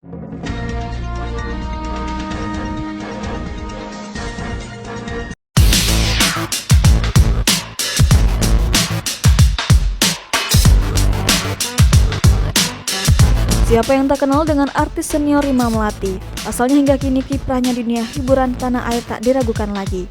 Siapa yang tak kenal dengan artis senior Rima Melati? Pasalnya hingga kini kiprahnya di dunia hiburan tanah air tak diragukan lagi.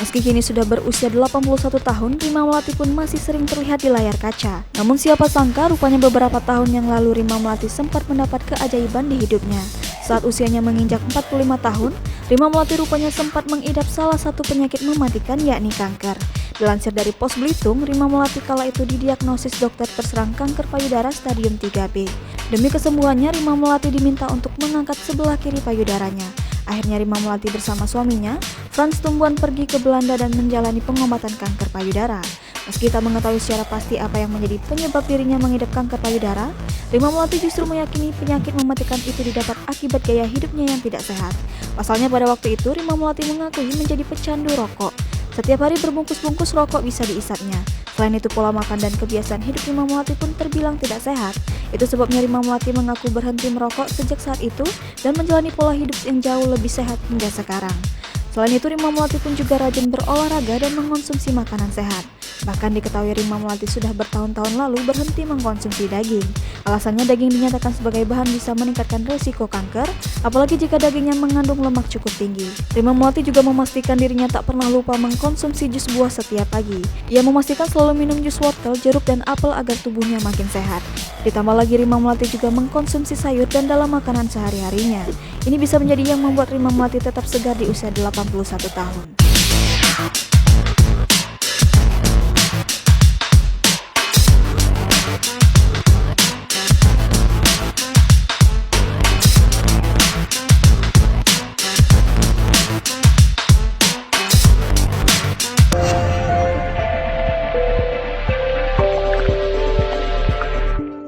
Meski kini sudah berusia 81 tahun, Rima Melati pun masih sering terlihat di layar kaca. Namun siapa sangka rupanya beberapa tahun yang lalu Rima Melati sempat mendapat keajaiban di hidupnya. Saat usianya menginjak 45 tahun, Rima Melati rupanya sempat mengidap salah satu penyakit mematikan yakni kanker. Dilansir dari Pos Belitung, Rima Melati kala itu didiagnosis dokter terserang kanker payudara stadium 3B. Demi kesembuhannya, Rima Melati diminta untuk mengangkat sebelah kiri payudaranya. Akhirnya Rima Melati bersama suaminya, Frans Tumbuhan, pergi ke Belanda dan menjalani pengobatan kanker payudara. Meski tak mengetahui secara pasti apa yang menjadi penyebab dirinya mengidap kanker payudara, Rima Melati justru meyakini penyakit mematikan itu didapat akibat gaya hidupnya yang tidak sehat. Pasalnya pada waktu itu Rima Melati mengakui menjadi pecandu rokok. Setiap hari berbungkus-bungkus rokok bisa diisapnya. Selain itu pola makan dan kebiasaan hidup Rima Melati pun terbilang tidak sehat. Itu sebabnya Rima Melati mengaku berhenti merokok sejak saat itu dan menjalani pola hidup yang jauh lebih sehat hingga sekarang. Selain itu Rima Melati pun juga rajin berolahraga dan mengonsumsi makanan sehat. Bahkan diketahui Rima Melati sudah bertahun-tahun lalu berhenti mengkonsumsi daging. Alasannya daging dinyatakan sebagai bahan bisa meningkatkan risiko kanker, apalagi jika dagingnya mengandung lemak cukup tinggi. Rima Melati juga memastikan dirinya tak pernah lupa mengkonsumsi jus buah setiap pagi. Ia memastikan selalu minum jus wortel, jeruk, dan apel agar tubuhnya makin sehat. Ditambah lagi Rima Melati juga mengkonsumsi sayur dan dalam makanan sehari-harinya. Ini bisa menjadi yang membuat Rima Melati tetap segar di usia 81 tahun.